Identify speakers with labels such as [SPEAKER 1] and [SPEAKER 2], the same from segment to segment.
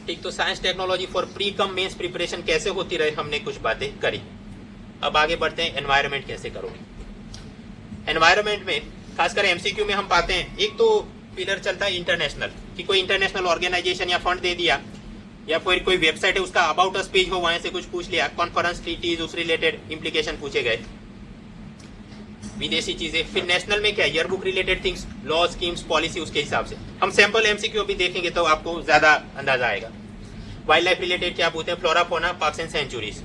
[SPEAKER 1] ठीक, तो science technology for pre cum mains preparation कैसे होती रहे, हमने कुछ बातें करी। अब आगे बढ़ते हैं, एनवायरनमेंट कैसे करोगे। एनवायरनमेंट में खासकर एमसीक्यू में हम पाते हैं, एक तो पिलर चलता है इंटरनेशनल, कि कोई इंटरनेशनल ऑर्गेनाइजेशन या फंड दे दिया, या फिर कोई वेबसाइट है उसका अबाउट अस पेज हो, वहां से कुछ पूछ लिया, कॉन्फ्रेंस ट्रीटीज, उस रिलेटेड इंप्लीकेशन पूछे गए, विदेशी चीजें। फिर नेशनल में क्या, year book related things, law, schemes, policy, उसके हिसाब से। हम सैंपल एमसीक्यू भी देखेंगे तो आपको ज्यादा अंदाजा आएगा। वाइल्ड लाइफ रिलेटेड क्या पूछते हैं, flora, fauna, parks and sanctuaries.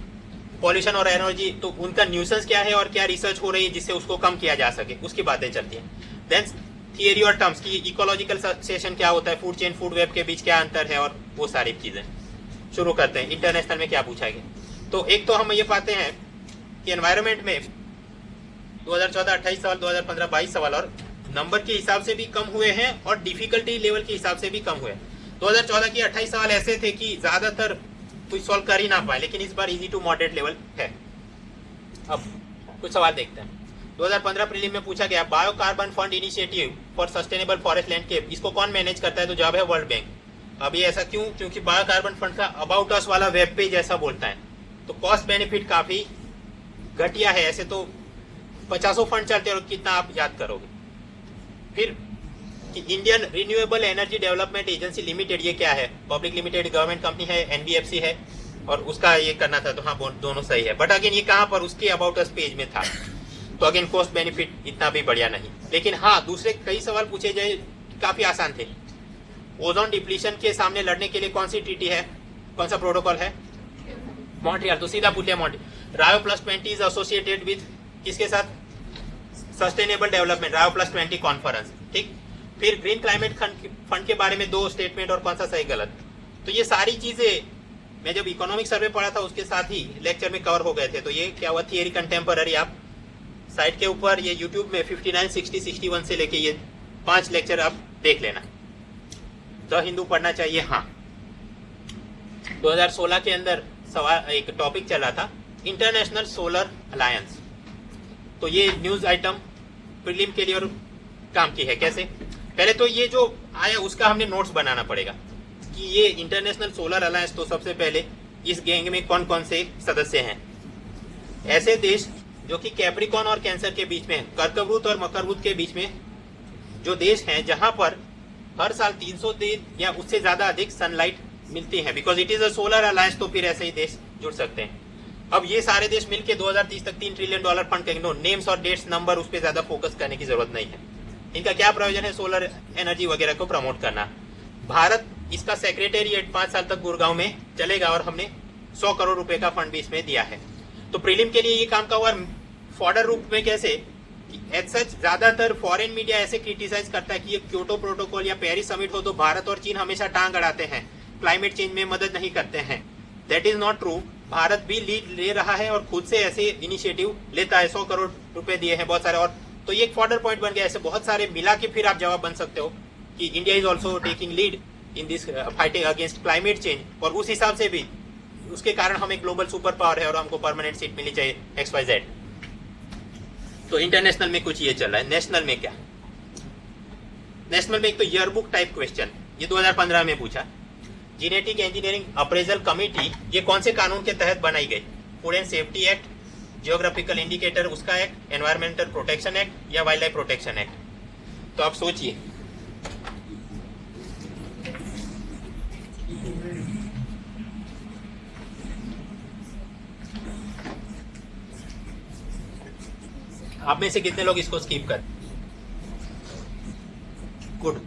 [SPEAKER 1] Pollution और एनर्जी, तो उनका न्यूसेंस क्या है और क्या रिसर्च हो रही है जिससे उसको कम किया जा सके, उसकी बातें चलती हैं। देन थियरी और टर्म्स की, इकोलॉजिकल सक्सेशन क्या होता है, फूड चेन, फूड वेब के बीच क्या अंतर है, और वो सारी चीजें। शुरू करते हैं, इंटरनेशनल में क्या पूछा गया। तो एक तो हम ये पाते हैं कि एनवायरनमेंट में 2014 28 सवाल, 2015 22 सवाल, और नंबर के हिसाब से भी कम हुए हैं और डिफिकल्टी लेवल के हिसाब से भी कम हुए। 2014 की 28 सवाल ऐसे थे कि ज्यादातर कोई सॉल्व कर ही ना पाए, लेकिन इस बार इजी टू मॉडरेट लेवल है। अब कुछ सवाल देखते हैं। 2015 प्रीलिम में पूछा गया, bio carbon fund initiative for sustainable forest landscape, इसको कौन मैनेज करता है, तो जवाब है वर्ल्ड बैंक। अब ये ऐसा क्यों, क्योंकि बायो कार्बन फंड का अबाउट अस वाला वेब पेज ऐसा बोलता है, तो कॉस्ट बेनिफिट काफी घटिया है। ऐसे तो 50 फंड चलते हैं और कितना आप याद करोगे। फिर कि Indian renewable energy development agency limited, ये क्या है, पब्लिक लिमिटेड गवर्नमेंट कंपनी है, एनबीएफसी है, और उसका ये करना था, तो हाँ दोनों सही है। बट अगेन ये कहाँ पर, उसके अबाउट अस पेज में था, तो अगेन कॉस्ट बेनिफिट इतना भी बढ़िया नहीं। लेकिन हाँ दूसरे कई सवाल पूछे जाए काफी आसान थे। ओजोन डिप्लीशन के सामने लड़ने के लिए कौन सी ट्रीटी है, कौन सा प्रोटोकॉल है, मॉन्ट्रियल, तो सीधा पूछ लिया मॉन्ट्रियल। रायो +20 इज एसोसिएटेड विद किसके साथ, सस्टेनेबल डेवलपमेंट, रायो +20 कॉन्फ्रेंस, ठीक। फिर ग्रीन क्लाइमेट फंड के बारे में 2 स्टेटमेंट और कौन सा सही गलत। तो ये सारी चीजें मैं जब इकोनॉमिक सर्वे पढ़ा था उसके साथ ही लेक्चर में कवर हो गए थे। तो ये क्या हुआ, थियरी कंटेम्पररी, आप साइट के ऊपर ये यूट्यूब में 59, 60, 61 से लेके ये 5 लेक्चर आप देख लेना। द हिंदू पढ़ना चाहिए। हाँ 2016 के अंदर सवाल एक टॉपिक चला था, इंटरनेशनल सोलर अलायंस। तो ये न्यूज आइटम प्रीलिम के लिए और काम की है। कैसे, पहले तो ये जो आया उसका हमने नोट्स बनाना पड़ेगा कि ये इंटरनेशनल सोलर अलायंस, तो सबसे पहले इस गैंग में कौन कौन से सदस्य हैं। ऐसे देश जो कि कैप्रिकॉन और कैंसर के बीच में है, कर्कवृत और मकरवृत के बीच में जो देश हैं, जहां पर हर साल 300 दिन या उससे ज्यादा अधिक सनलाइट मिलती है, because it is a solar alliance, तो फिर ऐसे ही देश जुड़ सकते हैं। अब ये सारे देश मिलकर 2030 तक $3 ट्रिलियन फंड करेंगे। नेम्स और डेट्स नंबर उस पर ज्यादा फोकस करने की जरूरत नहीं है। इनका क्या प्रयोजन है, सोलर एनर्जी वगैरह को प्रमोट करना। भारत इसका सेक्रेटेरिएट 5 साल तक गुड़गांव में चलेगा और हमने 100 करोड़ रुपए का फंड भी इसमें दिया है। तो प्रीलिम के लिए ये काम का हुआ फॉर्डर रूप में। कैसे, एज सच ज्यादातर फॉरेन मीडिया ऐसे क्रिटिसाइज करता है कि ये क्योटो प्रोटोकॉल या पेरिस समिट हो तो भारत और चीन हमेशा टांग अड़ाते हैं, क्लाइमेट चेंज में मदद नहीं करते हैं। That is not true. Bharat भी लीड ले रहा है और खुद से ऐसे इनिशिएटिव लेता है। 100 करोड़ रुपए दिए हैं बहुत सारे, और तो ये एक फॉर्डर पॉइंट बन गया। ऐसे बहुत सारे मिला के फिर आप जवाब बन सकते हो कि India is also taking lead in this fighting against climate change, और उस हिसाब से भी उसके कारण हम एक ग्लोबल सुपर पावर है और हमको परमानेंट सीट मिलनी चाहिए XYZ। तो इंटरनेशनल में कुछ ये चल रहा है। नेशनल में क्या, नेशनल में एक तो ईयरबुक टाइप क्वेश्चन, ये 2015 में पूछा। जेनेटिक इंजीनियरिंग अप्रेजल कमेटी, ये कौन से कानून के तहत बनाई गई, food and safety act, geographical indicator उसका एक्ट, एनवायरमेंटल प्रोटेक्शन एक्ट या वाइल्ड लाइफ प्रोटेक्शन एक्ट। तो आप सोचिए, आप में से कितने लोग इसको स्किप कर, गुड।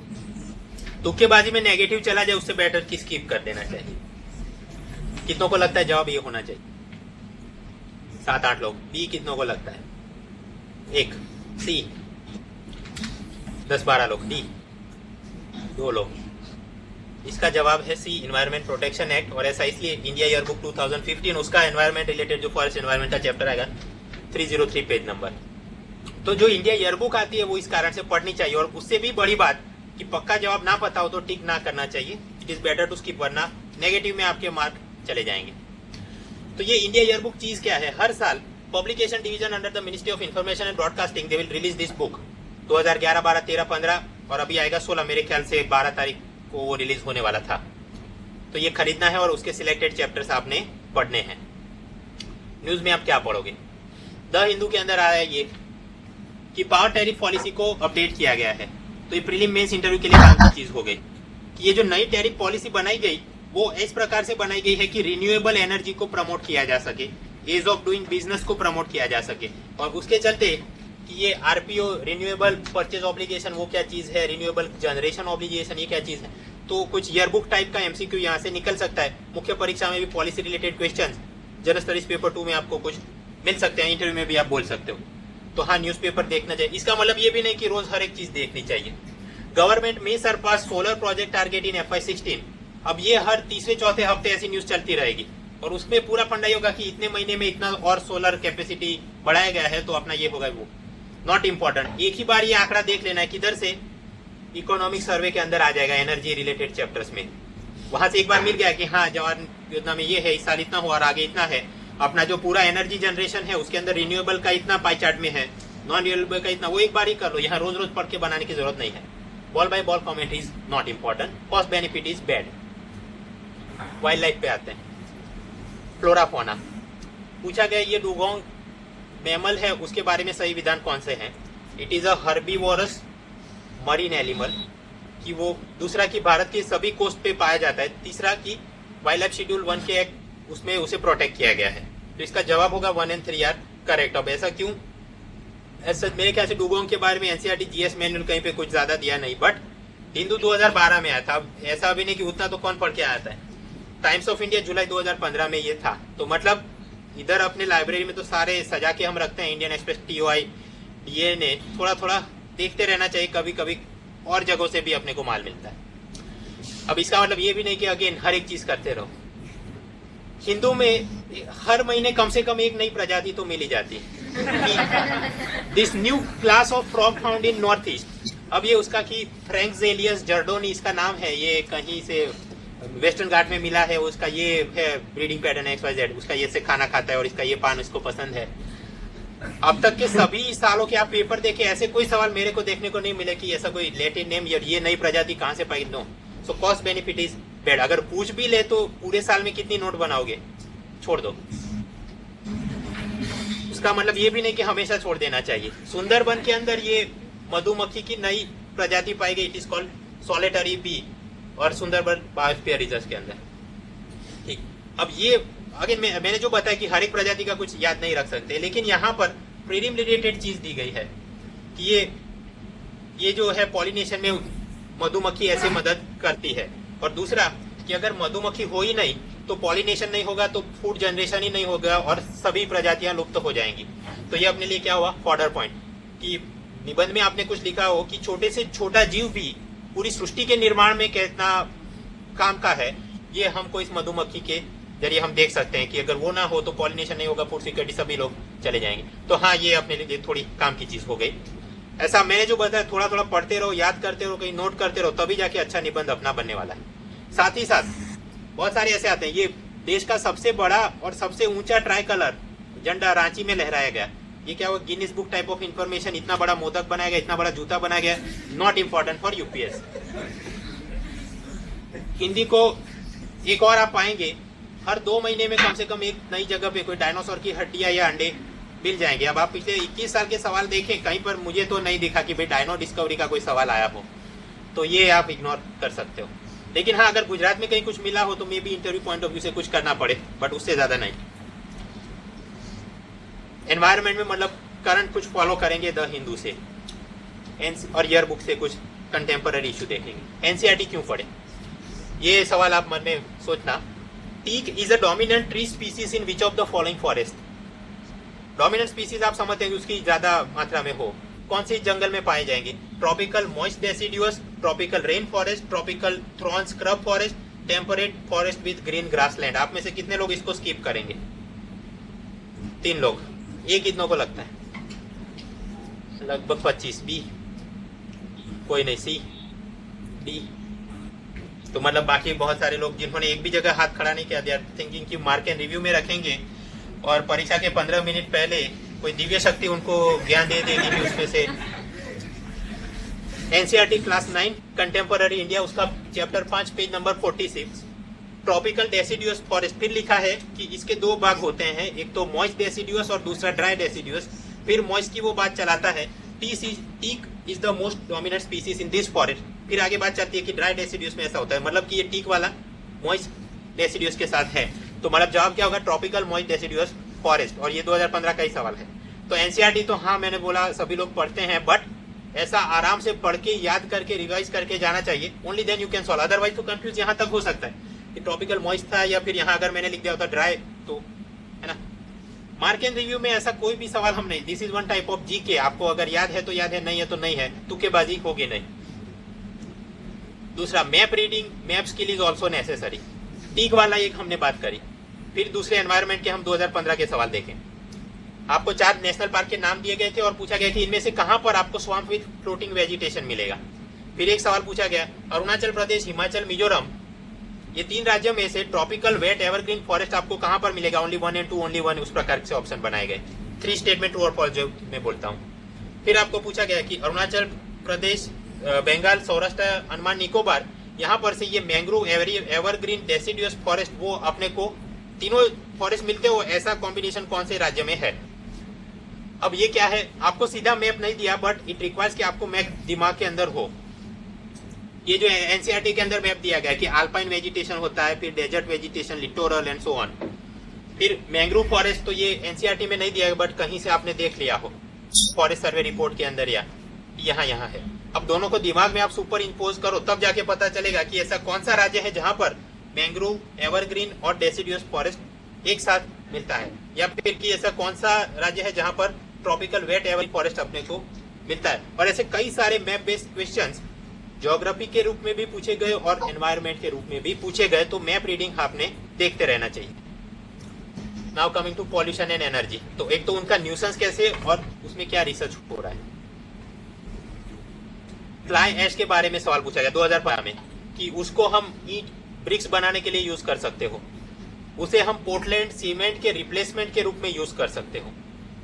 [SPEAKER 1] तुक्केबाजी में नेगेटिव चला जाए उससे बेटर कि स्किप कर देना चाहिए। कितनों को लगता है जवाब ये होना चाहिए, 7-8 लोग। बी कितनों को लगता है, 1। सी 10-12 लोग। डी 2 लोग। इसका जवाब है सी, एनवायरमेंट प्रोटेक्शन एक्ट। और ऐसा इसलिए इंडिया ईयरबुक 2015 उसका एनवायरमेंट रिलेटेड जो फॉरेस्ट एनवायरमेंट का चैप्टर आएगा 303 पेज नंबर। तो जो इंडिया ईयरबुक आती है वो इस कारण से पढ़नी चाहिए। और उससे भी बड़ी बात कि पक्का जवाब ना पता हो तो टिक ना करना चाहिए। It is better to skip, वरना नेगेटिव में आपके मार्क चले जाएंगे। तो ये इंडिया ईयरबुक चीज क्या है, हर साल publication division under the ministry of information and broadcasting they will release this book. 2011, 12, 13, 15 और अभी आएगा 16, मेरे ख्याल से 12 तारीख को वो रिलीज होने वाला था। तो ये खरीदना है और उसके सिलेक्टेड चैप्टर्स आपने पढ़ने हैं। न्यूज में आप क्या पढ़ोगे? द हिंदू के अंदर आया ये कि पावर टैरिफ पॉलिसी को अपडेट किया गया है। तो ये प्रीलिम मेंस इंटरव्यू के लिए काम की चीज हो गई कि ये जो नई टैरिफ पॉलिसी बनाई गई वो इस प्रकार से बनाई गई है कि रिन्यूएबल एनर्जी को प्रमोट किया जा सके, एज ऑफ डूइंग बिजनेस को प्रमोट किया जा सके, और उसके चलते कि ये आरपीओ रिन्यूएबल परचेज ऑब्लिगेशन वो क्या चीज है, रिन्यूएबल जनरेशन ऑब्लिगेशन ये क्या चीज है। तो कुछ ईयरबुक टाइप का एमसीक्यू यहाँ से निकल सकता है। मुख्य परीक्षा में भी policy related question general studies paper 2 में आपको कुछ मिल सकते हैं, इंटरव्यू में भी आप बोल सकते हो। तो हाँ, न्यूज़पेपर देखना चाहिए। इसका मतलब ये भी नहीं कि रोज हर एक चीज देखनी चाहिए। गवर्नमेंट में सरपास सोलर प्रोजेक्ट टारगेट इन FY16। अब ये हर तीसरे चौथे हफ्ते ऐसी न्यूज चलती रहेगी और उसमें पूरा फंडा होगा कि इतने महीने में इतना और सोलर कैपेसिटी बढ़ाया गया है, तो अपना ये होगा वो नॉट इम्पोर्टेंट। एक ही बार ये आंकड़ा देख लेना है किधर से, इकोनॉमिक सर्वे के अंदर आ जाएगा एनर्जी रिलेटेड चैप्टर्स में। वहां से एक बार मिल गया कि हाँ जवाहर योजना में ये है, इस साल इतना हुआ और आगे इतना है। अपना जो पूरा एनर्जी जनरेशन है उसके अंदर रिन्यूएबल का इतना पाई चार्ट में है, नॉन रिन्यूएबल का इतना, वो एक बार ही कर लो। यहाँ रोज रोज पढ़ के बनाने की जरूरत नहीं है। Ball by ball comment is not important, cost benefit is bad. Wild life पे आते हैं। फ्लोरा फोना पूछा गया, ये डुगोंग मैमल है उसके बारे में सही विधान कौन से हैं? It is a herbivorous marine animal, कि वो दूसरा कि भारत के सभी कोस्ट पे पाया जाता है, तीसरा कि वाइल्ड लाइफ शेड्यूल 1 के एक्ट उसमें उसे प्रोटेक्ट किया गया है। तो इसका जवाब होगा 1 and 3 आर करेक्ट। अब ऐसा क्यों? ऐसा मेरे ख्याल से डुगोंग के बारे में एनसीईआरटी जीएस मैनुअल कहीं पे कुछ ज्यादा दिया नहीं, बट हिंदू 2012 में आया था। अब ऐसा भी नहीं कि उतना तो कौन पढ़ के आया था। टाइम्स ऑफ इंडिया जुलाई 2015 में ये था। तो मतलब इधर अपने लाइब्रेरी में तो सारे सजा के हम रखते हैं। इंडियन एक्सप्रेस, TOI, DNA, थोड़ा थोड़ा देखते रहना चाहिए, कभी कभी और जगहों से भी अपने को माल मिलता है। अब इसका मतलब ये भी नहीं कि अगेन हर एक चीज करते रहो। हिंदू में हर महीने कम से कम एक नई प्रजाति तो मिल ही जाती है। This new class of frog found in north east. अब ये उसका कि फ्रैंक्जेलियस जर्डोनी इसका नाम है, ये कहीं से वेस्टर्न घाट में मिला है। उसका ये है ब्रीडिंग पैटर्न XYZ, उसका ये से खाना खाता है और इसका ये पान इसको पसंद है। अब तक के सभी सालों के आप पेपर देखे, ऐसे कोई सवाल मेरे को देखने को नहीं मिले कि ऐसा कोई लैटिन नेम या ये नई प्रजाति कहाँ से पाई। No, so cost benefit is bad. अगर पूछ भी ले तो पूरे साल में कितनी नोट बनाओगे, छोड़ दो। उसका मतलब ये भी नहीं कि हमेशा छोड़ देना चाहिए। सुंदरबन के अंदर ये मधुमक्खी की नई प्रजाति पाई गई, it is called solitary bee, और सुंदरबन बायोस्फीयर रिजर्व के अंदर। ठीक, अब ये आगे मैंने जो बताया कि हर एक प्रजाति का कुछ याद नहीं रख सकते, लेकिन यहाँ पर प्रीलिम रिलेटेड चीज दी गई है कि ये जो है पॉलिनेशन में मधुमक्खी ऐसे मदद करती है। और दूसरा कि अगर मधुमक्खी हो ही नहीं तो पॉलिनेशन नहीं होगा, तो फूड जनरेशन ही नहीं होगा और सभी प्रजातियां लुप्त हो जाएंगी। तो ये अपने लिए क्या हुआ फॉर्डर पॉइंट, कि निबंध में आपने कुछ लिखा हो कि छोटे से छोटा जीव भी पूरी सृष्टि के निर्माण में कितना काम का है, ये हमको इस मधुमक्खी के जरिए हम देख सकते हैं कि अगर वो ना हो तो पॉलिनेशन नहीं होगा, फूड सिक्योरिटी सभी लोग चले जाएंगे। तो हाँ, ये अपने लिए थोड़ी काम की चीज हो गई। ऐसा मैंने जो बताया, थोड़ा थोड़ा पढ़ते रहो, याद करते रहो, कहीं नोट करते रहो, तभी जाके अच्छा निबंध अपना बनने वाला है। साथ ही साथ बहुत सारे ऐसे आते हैं, ये देश का सबसे बड़ा और सबसे ऊंचा ट्राई कलर झंडा रांची में लहराया गया। ये क्या हुआ, Guinness book type of information, इतना बड़ा मोदक बनाया गया, इतना बड़ा जूता बनाया गया, not important for UPS. Hindi को एक और आप पाएंगे, हर 2 महीने में कम से कम एक नई जगह पे कोई डायनासोर की हड्डियां या अंडे मिल जाएंगे। अब आप पिछले 21 साल के सवाल देखें, कहीं पर मुझे तो नहीं दिखा कि भाई डायनो डिस्कवरी का कोई सवाल आया हो, तो ये आप इग्नोर कर सकते हो। लेकिन हाँ, अगर गुजरात में कहीं कुछ मिला हो तो may be interview point of view से कुछ करना पड़े, बट उससे ज्यादा नहीं। एनवायरमेंट में मतलब करंट कुछ फॉलो करेंगे द हिंदू से और ईयर बुक से कुछ कंटेम्पररी इशू देखेंगे। एनसीईआरटी क्यों पढ़े, ये सवाल आप मन में सोचना। Teak is a dominant tree species in which of the following forest. Dominant species आप समझते हैं उसकी ज्यादा मात्रा में हो, कौन से जंगल में पाए जाएंगे? Tropical moist deciduous, tropical rain forest, tropical thrown scrub forest, temperate forest with green grassland. आप में से कितने लोग इसको स्किप करेंगे? 3 लोग। ये कितनों को लगता है? लगभग 25। बी कोई नहीं, सी डी। तो मतलब बाकी बहुत सारे लोग जिन्होंने एक भी जगह हाथ खड़ा नहीं किया, दे आर थिंकिंग कि मार्क एंड रिव्यू में रखेंगे और परीक्षा के 15 मिनट पहले कोई दिव्य शक्ति उनको ज्ञान दे देगी कि उसमें से एनसीईआरटी क्लास 9 कंटेम्पररी इंडिया, उसका chapter 5 page number 46, tropical deciduous forest फिर लिखा है कि इसके दो भाग होते हैं, एक तो मॉइस्ट डेसिडियस और दूसरा ड्राई डेसिडियस। फिर मॉइस्ट की वो बात चलाता है, teak is the most dominant species in this forest. फिर आगे बात चलती है कि ड्राई डेसिडियस में ऐसा होता है, मतलब कि ये टीक वाला मॉइस्ट डेसिडियस के साथ है। तो मतलब जवाब क्या होगा, ट्रॉपिकल मॉइस्ट डेसिडियस फॉरेस्ट। और ये 2015 का ही सवाल है। तो एनसीईआरटी तो हाँ मैंने बोला सभी लोग पढ़ते हैं, बट ऐसा आराम से पढ़ के याद करके रिवाइज करके जाना चाहिए, only then you can solve. Otherwise तो कंफ्यूज यहाँ तक हो सकता है कि ट्रॉपिकल मॉइस्ट था या फिर यहाँ अगर मैंने लिख दिया होता ड्राई, तो है ना। मार्क एंड रिव्यू में ऐसा कोई भी सवाल हम नहीं, this is one type of GK. आपको अगर याद है तो याद है, नहीं है तो नहीं है, तुक्केबाजी होगी नहीं। दूसरा map reading, map skill is also necessary. Teak वाला एक हमने बात करी। फिर दूसरे एनवायरमेंट के हम 2015 के सवाल देखें। आपको 4 नेशनल पार्क के नाम दिए गए थे और पूछा गया कि इनमें से कहां पर आपको स्वाम्प विद फ्लोटिंग वेजिटेशन मिलेगा। फिर एक सवाल पूछा गया, अरुणाचल प्रदेश, हिमाचल, मिजोरम, ये 3 राज्यों में से ट्रॉपिकल वेट एवरग्रीन फॉरेस्ट आपको कहां पर मिलेगा, ओनली 1 एंड 2, ओनली 1, उस प्रकार से ऑप्शन बनाए गए। 3 स्टेटमेंट ट्रू और फॉल्स जो मैं बोलता हूँ। फिर आपको पूछा गया कि अरुणाचल प्रदेश, बंगाल, सौराष्ट्र, अंडमान निकोबार, यहाँ पर से ये मैंग्रोव एवरग्रीन डेसिडियस फॉरेस्ट, वो अपने को तीनों फॉरेस्ट मिलते हो, ऐसा कॉम्बिनेशन कौन से राज्य में है। अब ये क्या है, आपको सीधा मैप नहीं दिया, बट इट रिक्वायर्स कि आपको मैप दिमाग के अंदर हो। ये जो एनसीईआरटी के अंदर मैप दिया गया कि अल्पाइन वेजिटेशन होता है, फिर desert vegetation, littoral and so on. फिर मैंग्रोव फॉरेस्ट तो ये एनसीईआरटी में नहीं दिया है, बट कहीं से आपने देख लिया हो फॉरेस्ट सर्वे रिपोर्ट के अंदर, या यहाँ है। अब दोनों को दिमाग में आप सुपर इम्पोज करो, तब जाके पता चलेगा कि ऐसा कौन सा राज्य है जहां पर मैंग्रोव, एवरग्रीन और डेसिडियस फॉरेस्ट एक साथ मिलता है, या फिर कि ऐसा कौन सा राज्य है जहां पर ट्रॉपिकल वेट एवरग्रीन फॉरेस्ट अपने को मिलता है। और ऐसे कई सारे मैप बेस्ड क्वेश्चंस ज्योग्राफी के रूप में भी पूछे गए और एनवायरमेंट के रूप में भी पूछे गए, तो मैप रीडिंग आपने देखते रहना चाहिए। Now coming to pollution and energy, तो एक तो उनका न्यूसेंस कैसे और उसमें क्या रिसर्च हो रहा है। फ्लाई ऐश के बारे में सवाल पूछा गया 2015 में कि उसको हम ईंट ब्रिक्स बनाने के लिए यूज कर सकते हो, उसे हम पोर्टलैंड सीमेंट के रिप्लेसमेंट के रूप में यूज कर सकते हो,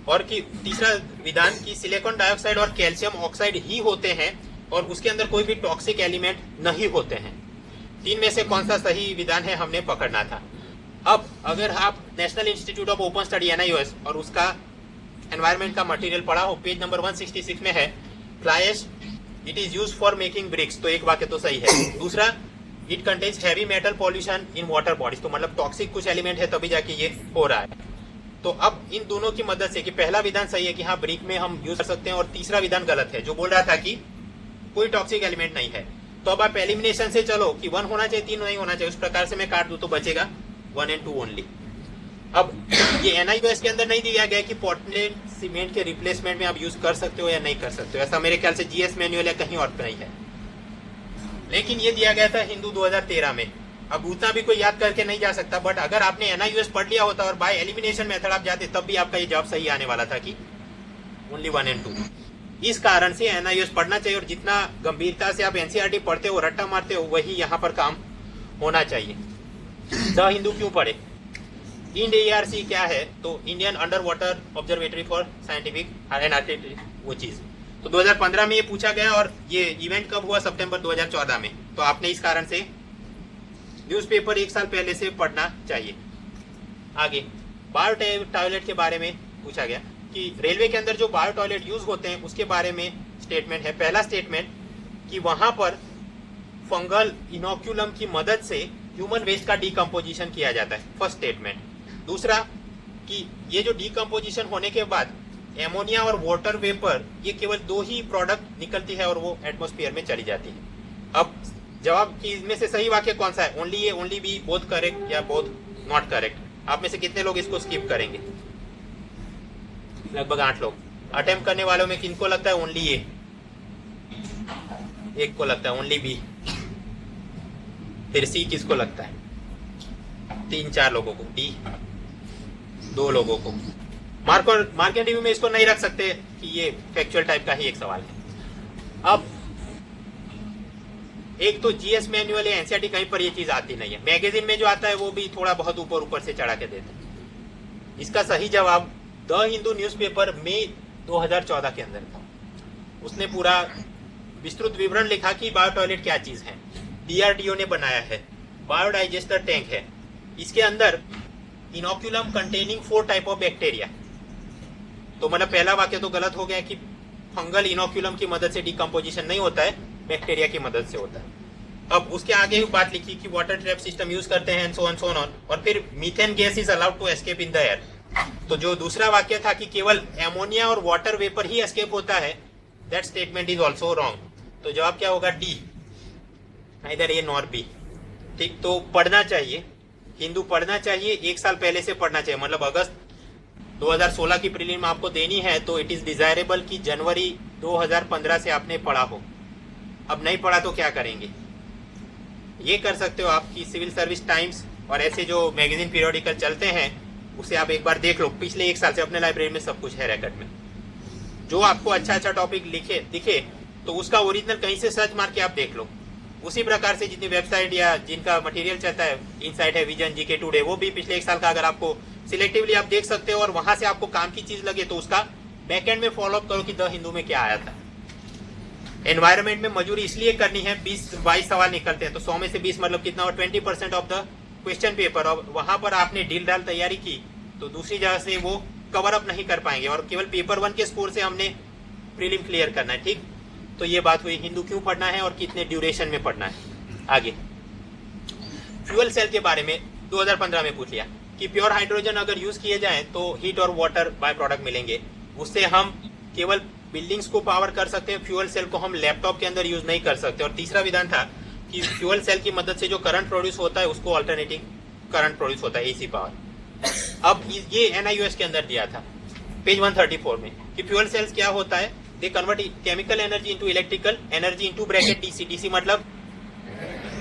[SPEAKER 1] और कि तीसरा विधान की सिलिकॉन डाइऑक्साइड और कैल्शियम ऑक्साइड ही होते हैं और उसके अंदर कोई भी टॉक्सिक एलिमेंट नहीं होते हैं। 3 में से कौन सा सही विधान है हमने पकड़ना था। अब अगर आप national institute of open study NIOS और उसका एनवायरमेंट का मटेरियल पढ़ा हो, पेज नंबर 166 में है, fly ash it is use for making bricks, तो एक वाक्य तो सही है। दूसरा, it contains heavy metal pollution in water bodies, तो मतलब टॉक्सिक कुछ एलिमेंट है तभी जाके ये हो रहा है। तो अब इन दोनों की मदद से कि पहला विधान सही है कि हाँ ब्रिक में हम यूज कर सकते हैं, और तीसरा विधान गलत है जो बोल रहा था कि कोई टॉक्सिक एलिमेंट नहीं है। तो अब आप एलिमिनेशन से चलो कि 1 होना चाहिए, 3 नहीं होना चाहिए, उस प्रकार से मैं काट दूं तो बचेगा 1 एंड 2 ओनली। अब ये NIOS के अंदर नहीं दिया गया कि पोर्टलैंड सीमेंट के रिप्लेसमेंट में आप यूज कर सकते हो या नहीं कर सकते हो, ऐसा मेरे ख्याल से GS मैनुअल या कहीं और नहीं है। लेकिन ये दिया गया था हिंदू 2013 में। अब उतना भी कोई याद करके नहीं जा सकता, बट अगर आपने NIOS पढ़ लिया होता और बाय एलिमिनेशन मेथड आप जाते, तब भी आपका ये जवाब सही आने वाला था कि ओनली 1 एंड 2। इस कारण से NIOS पढ़ना चाहिए, और जितना गंभीरता से आप NCERT पढ़ते हो, रट्टा मारते हो, वही यहाँ पर काम होना चाहिए। द हिंदू क्यों पढ़े, IND-ARC क्या है, तो Indian under water observatory for scientific and architecture, वो चीज। तो 2015 में ये पूछा गया, और ये इवेंट कब हुआ, सितंबर 2014 में। तो आपने इस कारण से न्यूज़पेपर 1 साल पहले से पढ़ना चाहिए। आगे बायो टॉयलेट के बारे में पूछा गया कि रेलवे के अंदर जो बायो टॉयलेट यूज होते हैं उसके बारे में स्टेटमेंट है। पहला स्टेटमेंट कि वहां पर फंगल इनोक्यूलम की मदद से ह्यूमन वेस्ट का डिकम्पोजिशन किया जाता है, फर्स्ट स्टेटमेंट। दूसरा कि ये जो डिकम्पोजिशन होने के बाद एमोनिया और वाटर वेपर, ये केवल 2 ही प्रोडक्ट निकलती है और वो एटमॉस्फेयर में चली जाती है। अब जवाब कि इसमें से सही वाक्य कौन सा है, ओनली ए, ओनली बी, बोथ करेक्ट या बोथ नॉट करेक्ट। आप में से कितने लोग इसको स्किप करेंगे? लगभग 8 लोग। अटेम्प्ट करने वालों में किनको लगता है ओनली ए, एक को लगता है ओनली बी, फिर सी किसको लगता है? 3-4 लोगों को, डी 2 लोगों को। मार्क एंड रिव्यू में इसको नहीं रख सकते कि ये फैक्चुअल टाइप का ही एक सवाल है। अब एक तो GS मैनुअल या NCERT कहीं पर ये चीज आती नहीं है, मैगजीन में जो आता है वो भी थोड़ा बहुत ऊपर से चढ़ा के देते हैं। इसका सही जवाब द हिंदू न्यूज़पेपर मई 2014 के अंदर था। उसने पूरा विस्तृत विवरण लिखा कि बायो टॉयलेट क्या चीज है, DRDO ने बनाया है, बायोडाइजेस्टर टैंक है, इसके अंदर inoculum containing 4 type of bacteria. तो मतलब पहला वाक्य तो गलत हो गया कि फंगल इनोक्यूलम की मदद से डिकम्पोजिशन नहीं होता है, बैक्टीरिया की मदद से होता है। अब उसके आगे बात लिखी कि वाटर ट्रैप सिस्टम यूज करते हैं सो ऑन और फिर methane gas is allowed to escape in the air. तो जो दूसरा वाक्य था कि केवल एमोनिया और वाटर वेपर ही एस्केप होता है, that statement is also wrong. तो जवाब क्या होगा? डी, इधर ए नॉर बी। ठीक, तो पढ़ना चाहिए, हिंदू पढ़ना चाहिए, 1 साल पहले से पढ़ना चाहिए। मतलब अगस्त 2016 की प्रीलिम आपको देनी है तो इट इज डिजायरेबल कि जनवरी 2015 से आपने पढ़ा हो। अब नहीं पढ़ा तो क्या करेंगे? ये कर सकते हो आप कि सिविल सर्विस टाइम्स और ऐसे जो मैगजीन पीरियोडिकल चलते हैं उसे आप एक बार देख लो। पिछले 1 साल से अपने लाइब्रेरी में सब कुछ है रिकॉर्ड में। जो आपको अच्छा टॉपिक दिखे तो उसका ओरिजिनल कहीं से सर्च मार के आप देख लो। उसी प्रकार से जितनी वेबसाइट या जिनका मटेरियल चलता है, इनसाइट है, विजन, जीके टुडे, वो भी पिछले 1 साल का अगर आपको सिलेक्टिवली आप देख सकते हो और वहां से आपको काम की चीज लगे तो उसका बैकएंड में फॉलोअप करो कि द हिंदू में क्या आया था। एनवायरमेंट में मजूरी इसलिए करनी है, 20-22 सवाल निकलते हैं तो 100 में से 20 मतलब कितना हुआ? 20% ऑफ द क्वेश्चन पेपर। और वहां पर आपने ढील ढाल तैयारी की तो दूसरी जगह से वो कवर अप नहीं कर पाएंगे और केवल पेपर 1 के स्कोर से हमने प्रीलिम क्लियर करना है। ठीक, तो ये बात हुई हिंदू क्यों पढ़ना है और कितने ड्यूरेशन में पढ़ना है। आगे फ्यूल सेल के बारे में 2015 में पूछ लिया कि प्योर हाइड्रोजन अगर यूज किए जाए तो हीट और वाटर बाय प्रोडक्ट मिलेंगे, उससे हम केवल बिल्डिंग्स को पावर कर सकते हैं, फ्यूल सेल को हम लैपटॉप के अंदर यूज नहीं कर सकते। और तीसरा विधान था कि फ्यूल सेल की मदद से जो करंट प्रोड्यूस होता है उसको अल्टरनेटिंग करंट प्रोड्यूस होता है, एसी पावर। अब ये एनआईयूएस के अंदर दिया था पेज 134 में कि फ्यूल सेल्स क्या होता है, they convert chemical energy into electrical energy into bracket DC. DC मतलब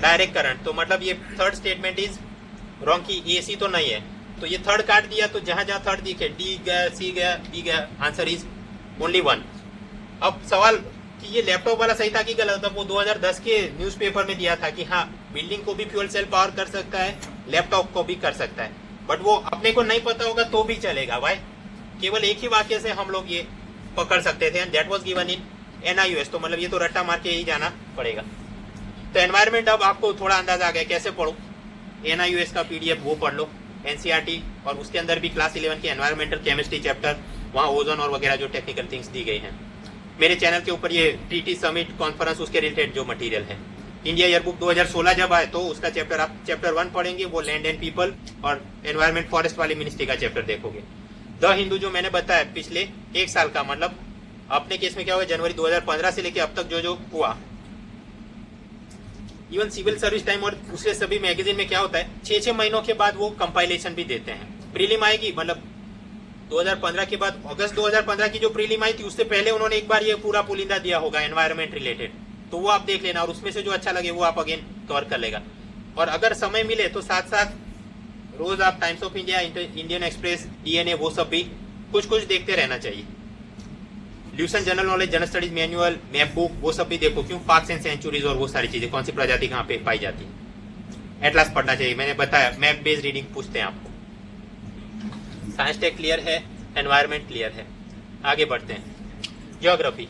[SPEAKER 1] डायरेक्ट करंट। तो मतलब ये थर्ड स्टेटमेंट इज रॉन्ग कि एसी तो नहीं है। तो ये थर्ड काट दिया तो जहां जहां थर्ड दिखे, डी गया, सी गया, बी गया, आंसर इज ओनली 1। अब सवाल कि ये लैपटॉप वाला सही था कि गलत था? वो 2010 के न्यूज़पेपर में दिया था कि हाँ, बिल्डिंग को भी फ्यूल सेल पावर कर सकता है, लैपटॉप को भी कर सकता है, बट वो अपने को नहीं पता होगा तो भी चलेगा भाई। केवल एक ही वाक्य से हम लोग ये पकड़ सकते थे and that was given in NIUS. तो मतलब ये तो रट्टा मार के ही जाना पड़ेगा। तो एनवायरमेंट अब आपको थोड़ा अंदाजा आ गया कैसे पढ़ो। एनआईयूएस का पीडीएफ वो पढ़ लो, एनसीईआरटी, और उसके अंदर भी क्लास 11 के एनवायरमेंटल केमिस्ट्री चैप्टर, वहाँ ओजोन और वगैरह जो टेक्निकल थिंग्स दी गई हैं। मेरे चैनल के ऊपर ये टीटी समिट कॉन्फ्रेंस उसके रिलेटेड जो मटेरियल है। इंडिया ईयरबुक 2016 जब आए तो उसका चैप्टर आप चैप्टर 1 पढ़ेंगे, वो लैंड एंड पीपल और एनवायरमेंट फॉरेस्ट वाली मिनिस्ट्री का चैप्टर देखोगे। द हिंदू जो मैंने बताया पिछले 1 साल का, मतलब अपने केस में क्या हुआ, जनवरी 2015 से लेके अब तक जो जो हुआ, इवन सिविल सर्विस टाइम और दूसरे सभी मैगजीन में क्या होता है, 6-6 महीनों के बाद वो कंपाइलेशन भी देते हैं। प्रीलिम आएगी, मतलब 2015 के बाद अगस्त 2015 की जो प्रीलिम आई थी उससे पहले उन्होंने एक बार ये पूरा पुलिंदा दिया होगा एनवायरमेंट रिलेटेड, तो वो आप देख लेना और उसमें से जो अच्छा लगे वो आप अगेन कवर कर लेगा। और अगर समय मिले तो साथ साथ रोज आप times of India, Indian express, DNA, वो सब भी कुछ कुछ देखते रहना चाहिए। Luzon general knowledge, general studies manual, map book, वो सब भी देखो, क्यों पार्क्स एंड सेंचुरीज और वो सारी चीजें, कौन सी प्रजाति कहाँ पे पाई जाती है। एटलास पढ़ना चाहिए, मैंने बताया मैप बेस्ड रीडिंग पूछते हैं आपको। साइंस टेक क्लियर है, एनवायरमेंट क्लियर है। आगे बढ़ते हैं। ज्योग्राफी।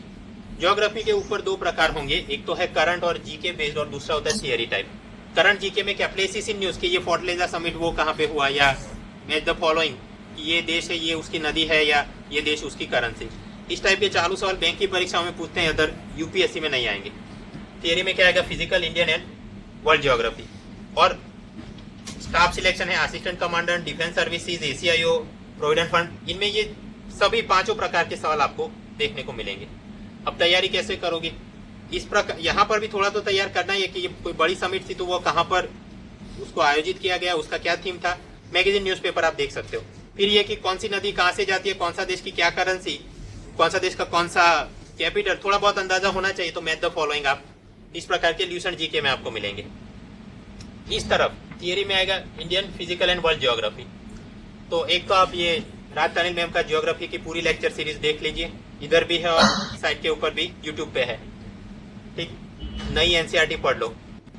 [SPEAKER 1] ज्योग्राफी के ऊपर 2 प्रकार होंगे, एक तो है करंट और जीके बेस्ड और दूसरा होता है थियरी टाइप। करंट जीके में क्या, प्लेसेस इन न्यूज कि ये फोर्टलेजा समिट वो कहाँ पे हुआ, या मैच द फॉलोइंग कि ये देश है, ये उसकी नदी है, या ये देश उसकी करेंसी। इस टाइप के चालू सवाल बैंक की परीक्षाओं में पूछते हैं, अदर यूपीएससी में नहीं आएंगे। थियरी में क्या आएगा, physical, Indian and world geography. और स्टाफ सिलेक्शन है, assistant commandant, defence services, ACIO, provident fund, इनमें ये सभी 5 प्रकार के सवाल आपको देखने को मिलेंगे। अब तैयारी कैसे करोगे, इस प्रकार यहाँ पर भी थोड़ा तो तैयार करना ही है कि ये कोई बड़ी समिट थी तो वो कहाँ पर उसको आयोजित किया गया, उसका क्या थीम था, मैगजीन न्यूज़पेपर आप देख सकते हो। फिर ये कि कौन सी नदी कहाँ से जाती है, कौन सा देश की क्या करेंसी, कौन सा देश का कौन सा कैपिटल, थोड़ा बहुत अंदाजा होना चाहिए। तो मैथ द फॉलोइंग आप इस प्रकार के ल्यूसन जीके में आपको मिलेंगे। इस तरफ थियरी में आएगा Indian, physical and world geography. तो एक तो आप ये राज तानिल मैम का ज्योग्राफी की पूरी लेक्चर सीरीज देख लीजिए, इधर भी है और साइट के ऊपर भी यूट्यूब पे है। ठीक, नई एनसीईआरटी पढ़ लो।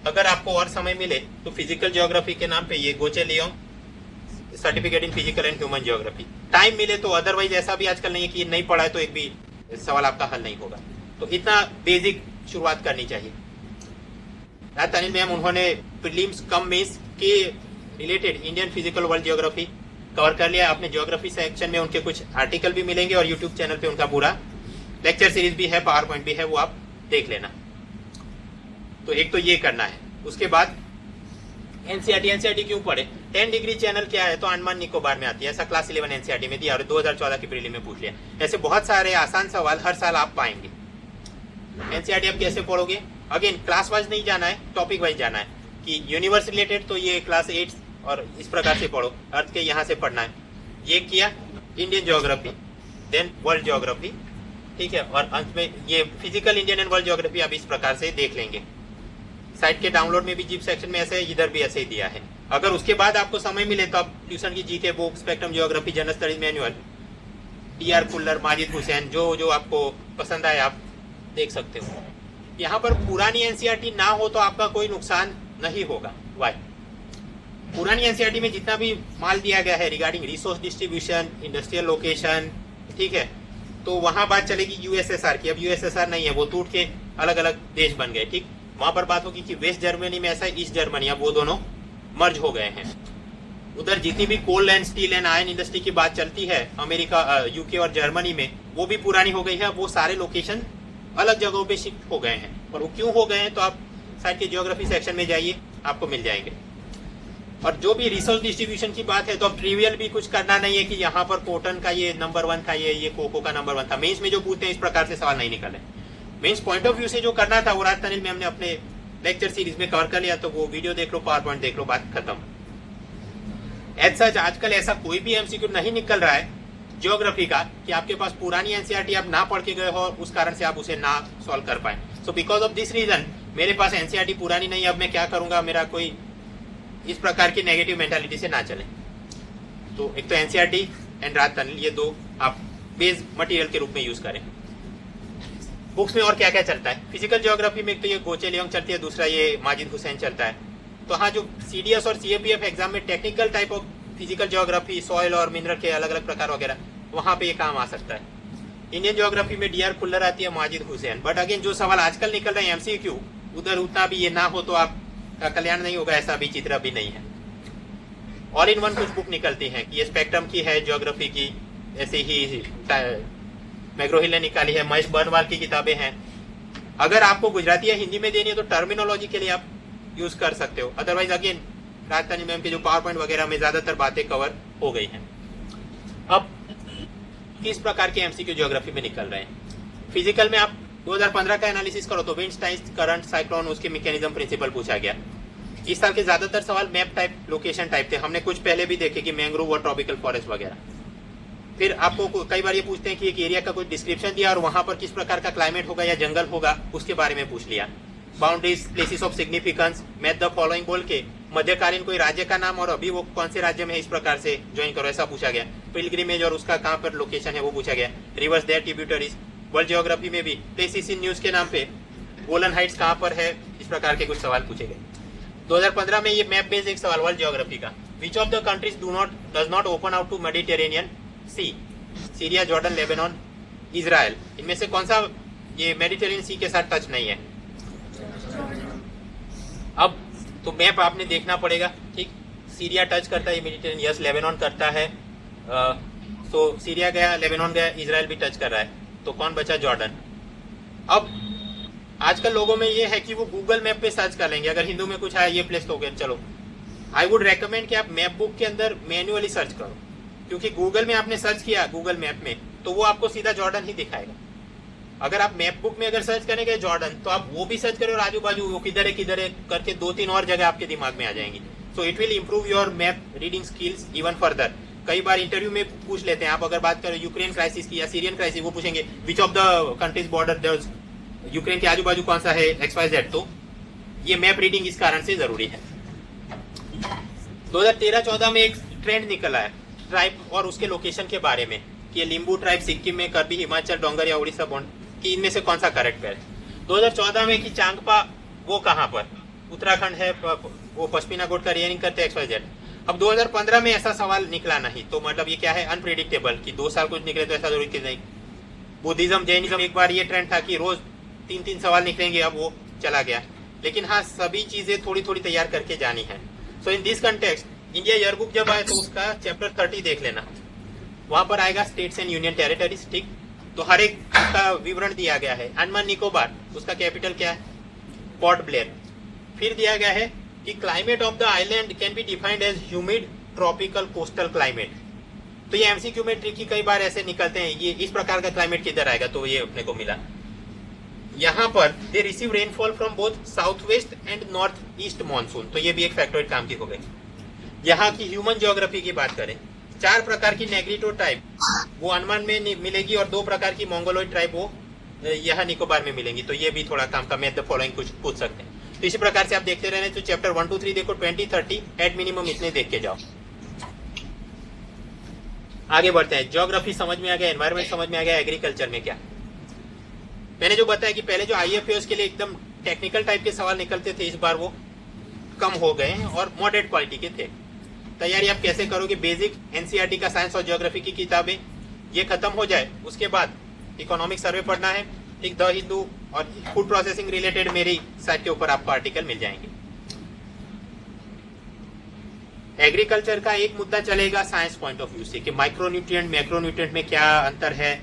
[SPEAKER 1] अगर आपको और समय मिले तो फिजिकल ज्योग्राफी के नाम पे ये Goh Cheng Leong certificate in physical and human geography, time मिले तो, अदरवाइज ऐसा भी आजकल नहीं है कि नहीं पढ़ा है तो एक भी सवाल आपका हल नहीं होगा। तो इतना बेसिक शुरुआत करनी चाहिए। राज तानिल मैम उन्होंने प्रीलिम्स कम मेंस के related Indian physical world geography cover कर लिया। अपने ज्योग्राफी सेक्शन में उनके कुछ आर्टिकल भी मिलेंगे और यूट्यूब चैनल पे उनका पूरा लेक्चर सीरीज भी है, पावर पॉइंट भी है, वो आप देख लेना। तो एक तो ये करना है। उसके बाद एनसीईआरटी क्यों पढ़े? 10 डिग्री चैनल क्या है? तो अंडमान निकोबार में आती है, ऐसा क्लास 11 एनसीईआरटी में दिया और 2014 की प्रीलिम में पूछ लिया। ऐसे बहुत सारे आसान सवाल हर साल आप पाएंगे। एनसीईआरटी आप कैसे पढ़ोगे? अगेन क्लास वाइज नहीं जाना है, टॉपिक वाइज जाना है कि यूनिवर्स रिलेटेड तो ये क्लास 8 और इस प्रकार से पढ़ो, अर्थ के यहाँ से पढ़ना है। ये किया Indian geography, then world geography, ठीक है, और अंत में ये physical Indian and world geography आप इस प्रकार से देख लेंगे। साइट के डाउनलोड में भी जीप सेक्शन में ऐसे, इधर भी ऐसे ही दिया है। अगर उसके बाद आपको समय मिले तो आप ट्यूशन की GK book, spectrum geography, general studies manual, DR. Khullar, Majid Hussain, जो आपको पसंद आए आप देख सकते हो। यहाँ पर पुरानी एनसीईआरटी ना हो तो आपका कोई नुकसान नहीं होगा। वाई? पुरानी एनसीईआरटी में जितना भी माल दिया गया है regarding resource distribution, industrial location, ठीक है, तो वहां बात चलेगी यूएसएसआर की। अब यूएसएसआर नहीं है, वो टूट के अलग अलग देश बन गए, ठीक। वहां पर बात होगी कि वेस्ट जर्मनी में ऐसा, ईस्ट जर्मनी, अब वो दोनों मर्ज हो गए हैं। उधर जितनी भी coal and steel and iron industry की बात चलती है अमेरिका, यूके और जर्मनी में, वो भी पुरानी हो गई है। वो सारे लोकेशन अलग जगहों पे शिफ्ट हो गए हैं। और वो क्यों हो गए हैं तो आप साइट के ज्योग्राफी सेक्शन में जाइए, आपको मिल जाएंगे। और जो भी रिसोर्स डिस्ट्रीब्यूशन की बात है तो अब ट्रिवियल भी कुछ करना नहीं है कि यहाँ पर कॉटन का ये नंबर 1 था, ये कोको का नंबर 1 था। मेंस में जो पूछते हैं इस प्रकार से सवाल नहीं निकले। मेंस पॉइंट ऑफ व्यू से जो करना था वो राज तनिल में हमने अपने लेक्चर सीरीज में कवर कर लिया, तो वो वीडियो देख लो, पावर पॉइंट देख लो, बात खत्म। एज सच आजकल ऐसा कोई भी एमसीक्यू नहीं निकल रहा है ज्योग्राफी का कि आपके पास पुरानी एनसीईआरटी आप ना पढ़ के गए हो और उस कारण से आप उसे ना सॉल्व कर पाए। So because of this reason मेरे पास एनसीईआरटी पुरानी नहीं है, अब मैं क्या करूंगा, मेरा कोई इस प्रकार की नेगेटिव मेंटालिटी से ना चले। तो एक तो एनसीईआरटी एंड राज तनिल, ये दो आप बेस मटेरियल के रूप में यूज करें। बुक्स में और क्या क्या चलता है? फिजिकल ज्योग्राफी में एक तो ये गोचे लियोंग चलती है, दूसरा ये माजिद हुसैन चलता है। तो हाँ, जो सीडीएस और सीएपीएफ एग्जाम में technical type of physical geography, soil और मिनरल के अलग अलग प्रकार वगैरह, वहां पे ये काम आ सकता है। इंडियन ज्योग्राफी में डी.आर. खुल्लर आती है, माजिद हुसैन। बट अगेन जो सवाल आजकल निकल रहे हैं एमसीक्यू, उधर उतना भी ये ना हो तो आपका कल्याण नहीं होगा, ऐसा भी चित्र भी नहीं है। ऑल इन वन कुछ बुक निकलती हैं कि ये स्पेक्ट्रम की है ज्योग्राफी की, ऐसे ही मैग्रोहिल ने निकाली है, महेश बर्नवाल की किताबें हैं। अगर आपको गुजराती या हिंदी में देनी है तो टर्मिनोलॉजी के लिए आप यूज कर सकते हो। अदरवाइज अगेन राज तनिल मैम के जो पावर पॉइंट वगैरह में ज्यादातर बातें कवर हो गई हैं। अब किस प्रकार के एमसीक्यू ज्योग्राफी में निकल रहे हैं? फिजिकल में आप 2015 का एनालिसिस करो तो विंड्स, टाइड्स, करंट, साइक्लोन, उसके मैकेनिज्म, प्रिंसिपल पूछा गया। इस साल के ज्यादातर सवाल मैप टाइप, लोकेशन टाइप थे। हमने कुछ पहले भी देखे कि मैंग्रोव और ट्रॉपिकल फॉरेस्ट वगैरह। फिर आपको कई बार ये पूछते हैं कि एक एरिया का कोई डिस्क्रिप्शन दिया और वहां पर किस प्रकार का क्लाइमेट होगा या जंगल होगा, उसके बारे में पूछ लिया। Boundaries, places of significance, match the following बोल के मध्यकालीन कोई राज्य का नाम और अभी वो कौन से राज्य में है इस प्रकार से ज्वाइन करो, ऐसा पूछा गया। पिलग्रिमेज और उसका कहाँ पर लोकेशन है वो पूछा गया। Rivers, their tributaries. World geography में भी प्लेसेस इन न्यूज के नाम पे गोलन हाइट्स कहाँ पर है, इस प्रकार के कुछ सवाल पूछे गए। 2015 में ये मैप बेस्ड एक सवाल वर्ल्ड ज्योग्राफी का, which of the countries does not open out to Mediterranean sea? Syria, Jordan, Lebanon, Israel. इनमें से कौन सा ये मेडिटेरेनियन सी के साथ टच नहीं है? अब तो मैप आपने देखना पड़ेगा, ठीक। सीरिया टच करता है मेडिटेरेनियन, यस। लेबनान करता है, तो सीरिया गया, लेबनान गया, इजराइल भी टच कर रहा है, तो कौन बचा? जॉर्डन। अब आजकल लोगों में ये है कि वो गूगल मैप पे सर्च कर लेंगे, अगर हिंदू में कुछ है ये प्लेस तो गया, चलो। आई वुड रेकमेंड कि आप मैप बुक के अंदर मैन्युअली सर्च करो, क्योंकि गूगल में आपने सर्च किया गूगल मैप में तो वो आपको सीधा जॉर्डन ही दिखाएगा। अगर आप मैप बुक में अगर सर्च करेंगे जॉर्डन, तो आप वो भी सर्च करो और आजू बाजू वो किधर है करके 2-3 और जगह आपके दिमाग में आ जाएंगी। So it will improve your map reading skills even further. कई बार इंटरव्यू में पूछ लेते हैं, आप अगर बात करें यूक्रेन क्राइसिस की या सीरियन क्राइसिस, वो पूछेंगे विच of the countries border, Ukraine के आजू बाजू कौन सा है, XYZ। तो ये मैप रीडिंग इस कारण से जरूरी है। 2013-14 में एक ट्रेंड निकला है ट्राइब और उसके लोकेशन के बारे में कि ये लिम्बू ट्राइब सिक्किम में, कर्बी हिमाचल, डोंगर या उड़ीसा बॉन्ड, कि इनमें से कौन सा करेक्ट है। 2014 में कि चांगपा वो कहाँ पर, उत्तराखंड है, वो पश्मीना गोट का रियरिंग करते XYZ। अब 2015 में ऐसा सवाल निकला नहीं, तो मतलब ये क्या है, अनप्रेडिक्टेबल, कि 2 साल कुछ निकले तो ऐसा जरूरी कि नहीं। बुद्धिज्म, जैनिज्म, एक बार ये ट्रेंड था कि रोज 3-3 सवाल निकलेंगे, अब वो चला गया। लेकिन हाँ सभी चीजें थोड़ी थोड़ी तैयार करके जानी है। So in this context India yearbook जब आए तो उसका चैप्टर 30 देख लेना, वहां पर आएगा स्टेट्स एंड यूनियन टेरिटरीज, ठीक। तो हर एक का विवरण दिया गया है। अंडमान निकोबार, उसका कैपिटल क्या है, पोर्ट ब्लेयर। फिर दिया गया है कि climate of the island can be defined as humid tropical coastal climate. तो ये एमसीक्यू में ट्रिकी कई बार ऐसे निकलते हैं, ये इस प्रकार का क्लाइमेट किधर आएगा, तो ये अपने को मिला। यहाँ पर they receive rainfall from both south west and north east monsoon, तो ये भी एक फैक्टोरेट काम की हो गई। यहाँ की ह्यूमन ज्योग्राफी की बात करें, 4 प्रकार की नेग्रिटो ट्राइब वो अंडमान में मिलेगी और 2 प्रकार की मंगोलॉइड ट्राइब वो यहाँ निकोबार में मिलेंगी। तो ये भी थोड़ा काम का मैथ द फॉलोइंग कुछ पूछ सकते हैं। तो इसी प्रकार से आप देखते रहने, तो चैप्टर 1 2 3 देखो, 20 30 एट मिनिमम इतने देख के जाओ। आगे बढ़ते हैं। ज्योग्राफी समझ में आ गया, एनवायरमेंट समझ में आ गया, एग्रीकल्चर में क्या। मैंने जो बताया कि पहले जो आईएफएस के लिए एकदम टेक्निकल टाइप के सवाल निकलते थे, इस बार वो कम हो गए हैं और मॉडरेट क्वालिटी के थे। तैयारी आप कैसे करोगे, बेसिक एनसीईआरटी का साइंस और ज्योग्राफी की किताबें ये खत्म हो जाए, उसके बाद इकोनॉमिक सर्वे पढ़ना है, ठीक। द हिंदू और फूड प्रोसेसिंग रिलेटेड मेरी साइट के ऊपर आपको आर्टिकल मिल जाएंगे। एग्रीकल्चर का एक मुद्दा चलेगा साइंस पॉइंट ऑफ व्यू से कि माइक्रोन्यूट्रिएंट मैक्रोन्यूट्रिएंट में क्या अंतर है,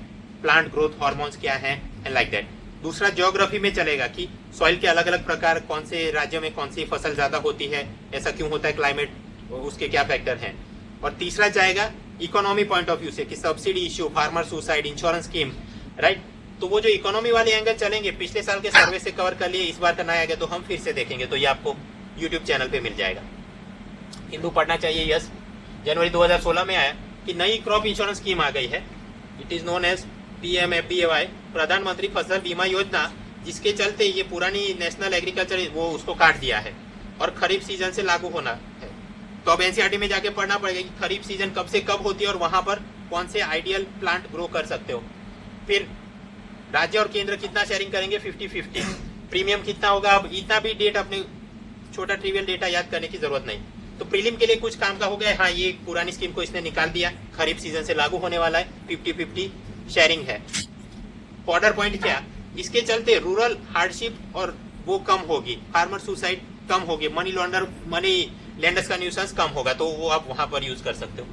[SPEAKER 1] प्लांट ग्रोथ हार्मोन्स क्या है एंड लाइक दैट। दूसरा ज्योग्राफी में चलेगा कि सॉइल के अलग अलग प्रकार, कौन से राज्य में कौन सी फसल ज्यादा होती है, ऐसा क्यों होता है, क्लाइमेट उसके क्या फैक्टर हैं। और तीसरा जाएगा इकोनॉमी पॉइंट ऑफ व्यू से कि subsidy issue, farmer suicide, insurance scheme, right. तो वो जो इकोनॉमी वाले एंगल चलेंगे, पिछले साल के सर्वे से कवर कर लिए, इस बार का नया आ गया तो हम फिर से देखेंगे, तो ये आपको यूट्यूब चैनल पे मिल जाएगा। हिंदू पढ़ना चाहिए, यस। जनवरी 2016 में आया कि नई क्रॉप इंश्योरेंस स्कीम आ गई है, it is known as PMFBY, प्रधानमंत्री फसल बीमा योजना, जिसके चलते ये पुरानी नेशनल एग्रीकल्चर वो उसको काट दिया है और खरीफ सीजन से लागू होना है। तो अब एनसीईआरटी में जाके पढ़ना पड़ेगा कि खरीफ सीजन कब से कब होती है और वहां पर कौन से आइडियल प्लांट ग्रो कर सकते हो। फिर राज्य और केंद्र कितना शेयरिंग करेंगे, 50-50। प्रीमियम कितना होगा, अब इतना भी डेट अपने छोटा ट्रिवियल डेटा याद करने की जरूरत नहीं। तो प्रीलिम के लिए कुछ काम का हो गया, हाँ ये पुरानी स्कीम को इसने निकाल दिया, खरीफ सीजन से लागू होने वाला है, 50-50 शेयरिंग है। बॉर्डर पॉइंट क्या, इसके चलते रूरल हार्डशिप और वो कम होगी, फार्मर सुसाइड कम होगी, मनी लैंडर्स का न्यूसेंस कम होगा, तो वो आप वहां पर यूज कर सकते हो।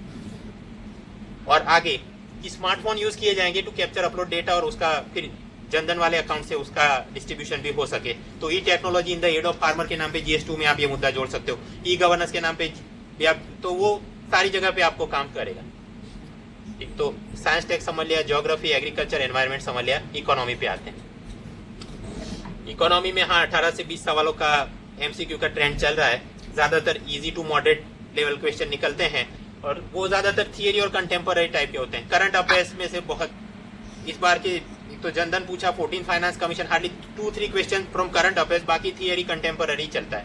[SPEAKER 1] और आगे कि स्मार्टफोन यूज किए जाएंगे टू कैप्चर अपलोड डेटा और उसका फिर जनधन वाले अकाउंट से उसका डिस्ट्रीब्यूशन भी हो सके। तो e technology in the aid of farmer के नाम पे GS2 में आप ये मुद्दा जोड़ सकते हो, ई गवर्नेंस के नाम पे भी आप, तो वो सारी जगह पे आपको काम करेगा। ठीक, तो साइंस टेक समझ लिया, ज्योग्राफी, एग्रीकल्चर, एनवायरमेंट समझ लिया। इकोनॉमी पे आते हैं। इकोनॉमी में हाँ 18 से 20 सवालों का MCQ का ट्रेंड चल रहा है, ज्यादातर easy to moderate level question निकलते हैं और वो ज्यादातर थियरी और कंटेम्पररी टाइप के होते हैं। करंट अफेयर्स में से बहुत इस बार के तो जनधन पूछा, 14 finance commission, hardly 2-3 question from current affairs, बाकी थियरी कंटेम्पररी चलता है।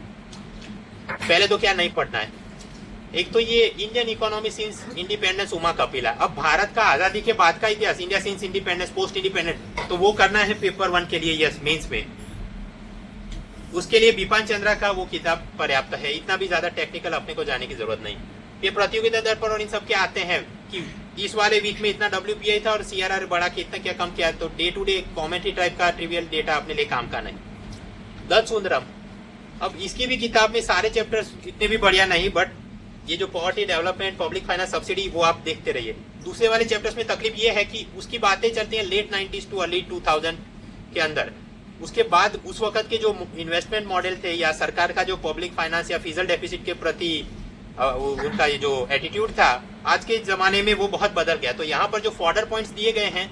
[SPEAKER 1] पहले तो क्या नहीं पढ़ना है, एक तो ये Indian economy since independence Uma Kapila, अब भारत का आजादी के बाद का इतिहास, India since independence, post independent, तो वो करना है पेपर 1 के लिए, यस मेंस में। उसके लिए बिपिन चंद्रा का वो किताब पर्याप्त है, इतना भी ज्यादा टेक्निकल अपने को जाने की जरूरत नहीं। ये प्रतियोगिता दर्पण और इन सब के आते हैं कि इस वाले वीक में इतना WPI था और CRR बढ़ा के इतना क्या कम किया, तो day to day commentary type का ट्रिवियल डेटा अपने लिए काम का नहीं। दत्त सुंदरम, अब इसकी भी किताब में सारे चैप्टर्स इतने भी बढ़िया नहीं, बट ये जो poverty development, public finance, subsidy, वो आप देखते रहिए। दूसरे वाले चैप्टर्स में तकलीफ ये है कि उसकी बातें चलती हैं लेट 90s टू अर्ली 2000 के अंदर। उसके बाद उस वक्त के जो इन्वेस्टमेंट मॉडल थे या सरकार का जो पब्लिक फाइनेंस या फिजिकल डेफिसिट के प्रति उनका ये जो एटीट्यूड था, आज के जमाने में वो बहुत बदल गया। तो यहाँ पर जो फॉर्डर पॉइंट्स दिए गए हैं,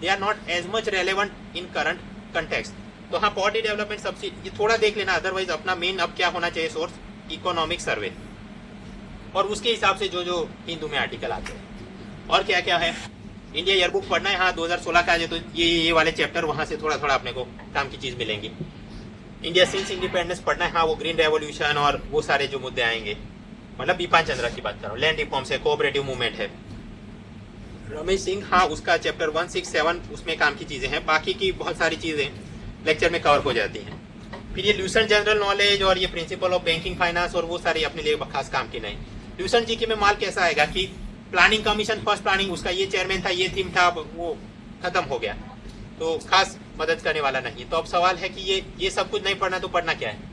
[SPEAKER 1] they are not as much relevant in current context. तो हाँ पॉवर्टी डेवलपमेंट सब्सिडी ये थोड़ा देख लेना, अदरवाइज अपना मेन अब क्या होना चाहिए सोर्स, इकोनॉमिक सर्वे, और उसके हिसाब से जो हिंदू में आर्टिकल आते हैं। और क्या क्या है, इंडिया ईयरबुक पढ़ना है, हाँ 2016 का है, तो ये वाले चैप्टर वहां से थोड़ा थोड़ा अपने को काम की चीज मिलेंगी। इंडिया सिंस इंडिपेंडेंस पढ़ना है, हाँ वो ग्रीन रेवोल्यूशन और वो सारे जो मुद्दे आएंगे, मतलब बिपिन चंद्रा की बात कर रहा हूँ, लैंड रिफॉर्म्स है, कोऑपरेटिव मूवमेंट है। रमेश सिंह, हाँ उसका चैप्टर 167 उसमें काम की चीजें हैं, बाकी की बहुत सारी चीजें लेक्चर में कवर हो जाती हैं। फिर ये ल्यूसेंट जनरल नॉलेज और ये प्रिंसिपल ऑफ बैंकिंग फाइनेंस और वो सारे अपने लिए खास काम की नहीं। ल्यूसेंट जी के में माल कैसा आएगा कि प्लानिंग कमीशन, फर्स्ट प्लानिंग, उसका ये चेयरमैन था, ये थीम था, वो खत्म हो गया, तो खास मदद करने वाला नहीं। तो अब सवाल है कि ये सब कुछ नहीं पढ़ना तो पढ़ना क्या है।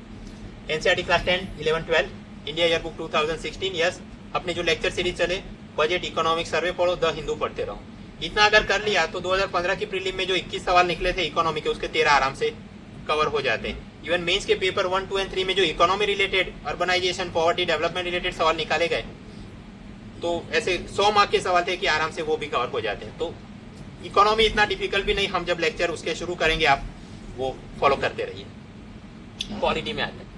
[SPEAKER 1] NCERT class 10, 11, 12, India yearbook 2016, yes. अपने जो लेक्चर सीरीज चले, बजट, इकोनॉमिक, सर्वे पढ़ो, द हिंदू पढ़ते रहो। इतना अगर कर लिया तो 2015 की प्रीलिम में जो 21 सवाल निकले थे इकोनॉमी के, उसके 13 आराम से कवर हो जाते हैं। इवन मेंस के पेपर 1, 2 एंड 3 में जो economy related, urbanisation, poverty, development related सवाल निकाले गए, तो ऐसे 100 मार्क के सवाल थे कि आराम से वो भी कवर हो जाते हैं। तो इकोनॉमी इतना डिफिकल्ट भी नहीं, हम जब लेक्चर उसके शुरू करेंगे आप वो फॉलो करते रहिए। पॉलिटी में आते हैं।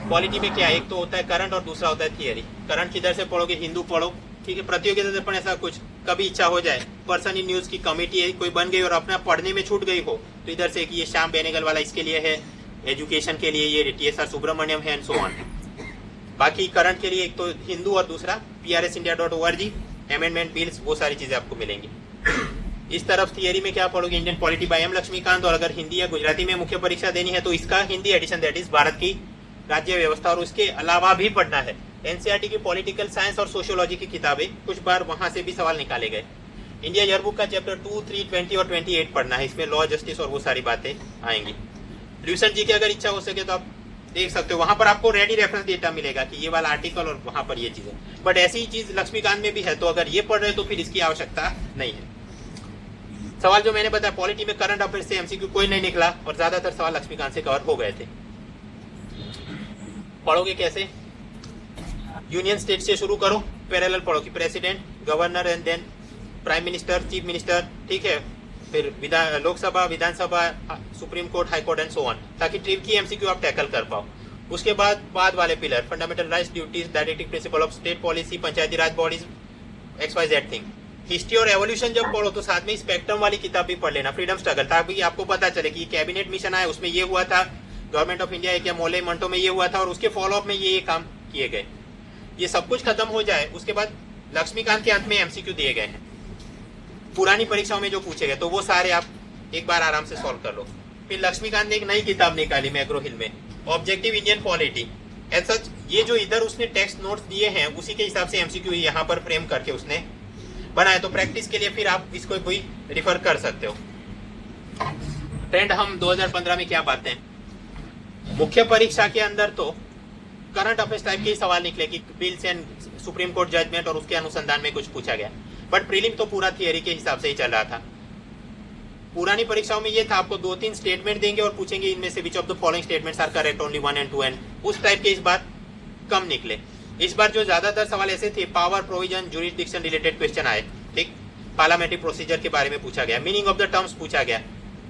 [SPEAKER 1] पॉलिटी में क्या, एक तो होता है करंट और दूसरा होता है थियरी। करंट किधर से पढ़ोगे, हिंदू पढ़ो, ठीक है। प्रतियोगिता से पढ़ने, ऐसा कुछ कभी इच्छा हो जाए, पर्सन इन न्यूज की कमेटी है कोई बन गई और अपना पढ़ने में छूट गई हो, तो इधर से कि ये श्याम बेनेगल वाला इसके लिए है, एजुकेशन के लिए ये TSR सुब्रमण्यम है एंड सो ऑन। बाकी करंट के लिए एक तो हिंदू और दूसरा PRSindia.org, अमेंडमेंट बिल्स, वो सारी चीजें आपको मिलेंगी। इस तरफ थियरी में क्या पढ़ोगे, Indian polity by M Laxmikanth, और अगर हिंदी या गुजराती में मुख्य परीक्षा देनी है तो इसका Hindi edition, that is Bharat की राज्य व्यवस्था, और उसके अलावा भी पढ़ना है एनसीईआरटी की पॉलिटिकल साइंस और सोशियोलॉजी की किताबें, कुछ बार वहां से भी सवाल निकाले गए। इंडिया ईयरबुक का चैप्टर 2, 3, 20 और 28 पढ़ना है, इसमें लॉ, जस्टिस और वो सारी बातें आएंगी। ल्यूसन जी की अगर इच्छा हो सके तो आप देख सकते हो, वहां पर आपको रेडी रेफरेंस डेटा मिलेगा कि ये वाला आर्टिकल और वहां पर ये चीजें, बट ऐसी ही चीज लक्ष्मीकांत में भी है, तो अगर ये पढ़ रहे तो फिर इसकी आवश्यकता नहीं है। सवाल जो मैंने बताया, पॉलिटी में करंट अफेयर से MCQ कोई नहीं निकला और ज्यादातर सवाल लक्ष्मीकांत से कवर हो गए थे। पढ़ोगे कैसे, यूनियन स्टेट से शुरू करो, पैरेलल पढ़ो कि president, governor and then prime minister, chief minister, ठीक है, फिर Lok Sabha, Vidhan Sabha, supreme court, high court and so on, ताकि ट्रिप की MCQ आप टैकल कर पाओ। उसके बाद वाले pillar, fundamental rights, duties, directive principle of state policy, panchayati raj bodies, XYZ thing. History और एवोल्यूशन जब पढ़ो तो साथ में स्पेक्ट्रम वाली किताब भी पढ़ लेना, फ्रीडम स्ट्रगल, ताकि आपको पता चले कि कैबिनेट मिशन आया, उसमें ये हुआ था, गवर्नमेंट ऑफ इंडिया या मोले मंटो में ये हुआ था, और उसके फॉलोअप में ये काम किए गए। ये सब कुछ खत्म हो जाए, उसके बाद लक्ष्मीकांत के अंत में MCQ दिए गए हैं पुरानी परीक्षाओं में जो पूछे गए, तो वो सारे आप एक बार आराम से सॉल्व कर लो। फिर लक्ष्मीकांत ने एक नई किताब निकाली McGraw Hill, objective Indian polity. As such ये जो इधर उसने टेक्स्ट नोट्स दिए हैं उसी के हिसाब से MCQ यहाँ पर फ्रेम करके उसने बनाया, तो प्रैक्टिस के लिए फिर आप इसको कोई रिफर कर सकते हो। फ्रेंड, हम 2015 में क्या पाते हैं, मुख्य परीक्षा के अंदर तो करंट अफेयर्स टाइप के ही सवाल निकले कि bills and Supreme Court judgment और उसके अनुसंधान में कुछ पूछा गया, बट प्रीलिम तो पूरा थियरी के हिसाब से ही चल रहा था। पुरानी परीक्षाओं में ये था, आपको 2-3 स्टेटमेंट देंगे और पूछेंगे इनमें से which of the following statements are correct, only 1 and 2 and उस टाइप के इस बार कम निकले। इस बार जो ज्यादातर सवाल ऐसे थे, power, provision, jurisdiction related question आए, ठीक, पार्लियामेंट्री प्रोसीजर के बारे में पूछा गया, मीनिंग ऑफ द टर्म्स पूछा गया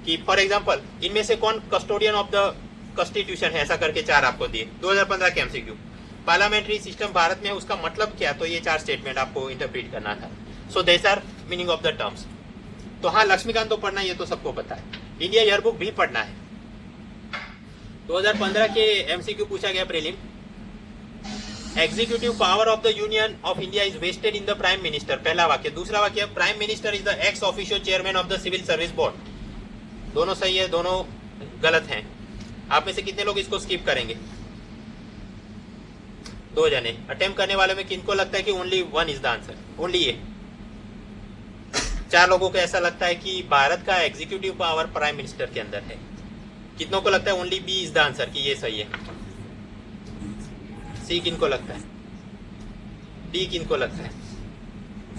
[SPEAKER 1] कि फॉर एग्जाम्पल इनमें से कौन कस्टोडियन ऑफ द कॉन्स्टिट्यूशन है, ऐसा करके 4 आपको दिए 2015 के MCQ। पार्लियामेंट्री सिस्टम भारत में है, उसका मतलब क्या, तो ये 4 स्टेटमेंट आपको इंटरप्रेट करना था। So this are meaning of the terms. तो हाँ, लक्ष्मीकांत तो पढ़ना, ये तो सबको पता है। इंडिया ईयरबुक भी पढ़ना है। 2015 के MCQ पूछा गया prelim, executive power of the union of India is vested in the prime minister, पहला वाक्य। दूसरा वाक्य, prime minister is the ex officio chairman of the civil service board. दोनों सही है, दोनों गलत हैं। आप में से कितने लोग इसको स्किप करेंगे? 2 जने। अटेम्प्ट करने वालों में किनको लगता है कि only 1 is the answer, only ये? 4 लोगों को ऐसा लगता है कि भारत का एग्जीक्यूटिव पावर प्राइम मिनिस्टर के अंदर है। कितनों को लगता है only B is the answer, कि ये सही है? C किनको लगता है? D किनको लगता है?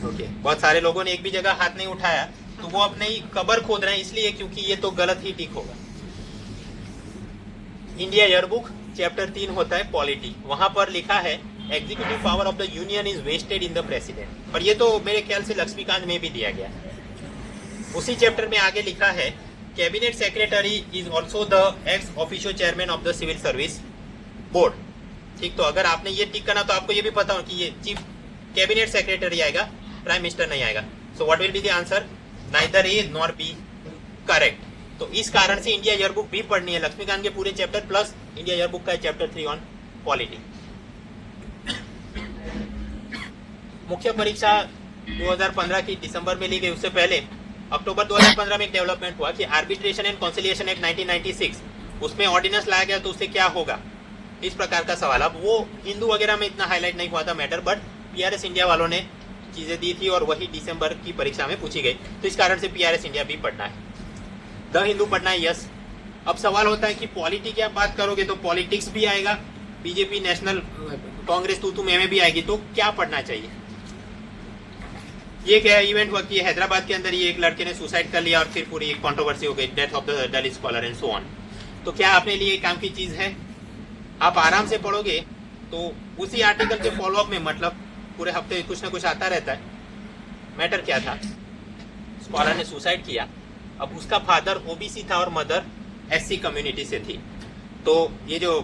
[SPEAKER 1] ओके, बहुत सारे लोगों ने एक भी जगह हाथ नहीं उठाया, तो वो अपने ही कबर खोद रहे हैं, इसलिए क्योंकि ये तो गलत ही टिक होगा। इंडिया ईयरबुक चैप्टर 3 होता है पॉलिटी, वहां पर लिखा है executive power of the union is vested in the president, और ये तो मेरे ख्याल से लक्ष्मीकांत में भी दिया गया है। उसी चैप्टर में आगे लिखा है cabinet secretary is also the ex officio chairman of the civil service board. ठीक, तो अगर आपने ये टिक करना तो आपको ये भी पता हो कि ये चीफ कैबिनेट सेक्रेटरी आएगा, प्राइम मिनिस्टर नहीं आएगा। So what will be the answer? Neither A nor be correct. तो इस कारण से इंडिया ईयरबुक भी पढ़नी है, लक्ष्मीकांत के पूरे चैप्टर प्लस इंडिया ईयरबुक का चैप्टर 3 ऑन पॉलिटी। मुख्य परीक्षा 2015 की दिसंबर में ली गई, उससे पहले अक्टूबर 2015 में एक डेवलपमेंट हुआ कि आर्बिट्रेशन एंड कॉन्सिलिएशन एक्ट 1996, उसमें ऑर्डिनेंस लाया गया, तो उससे क्या होगा, इस प्रकार का सवाल। अब वो हिंदू वगैरह में इतना हाईलाइट नहीं हुआ था मैटर, बट PRS इंडिया वालों ने चीजें दी थी और वही दिसंबर की परीक्षा में पूछी गई, तो इस कारण से PRS इंडिया भी पढ़ना है। द हिंदू पढ़ना है, यस। अब सवाल होता है कि पॉलिटी की आप बात करोगे तो पॉलिटिक्स भी आएगा, बीजेपी नेशनल कांग्रेस तू में भी आएगी, तो क्या पढ़ना चाहिए? ये क्या इवेंट हुआ कि हैदराबाद के अंदर ये एक लड़के ने सुसाइड कर लिया और फिर पूरी कंट्रोवर्सी हो गई, death of the Dalit scholar and so on. तो क्या अपने लिए काम की चीज है? आप आराम से पढ़ोगे तो उसी आर्टिकल के फॉलोअप में, मतलब पूरे हफ्ते कुछ ना कुछ आता रहता है। मैटर क्या था, स्कॉलर ने सुसाइड किया, अब उसका फादर ओबीसी था और मदर एससी कम्युनिटी से थी। तो ये जो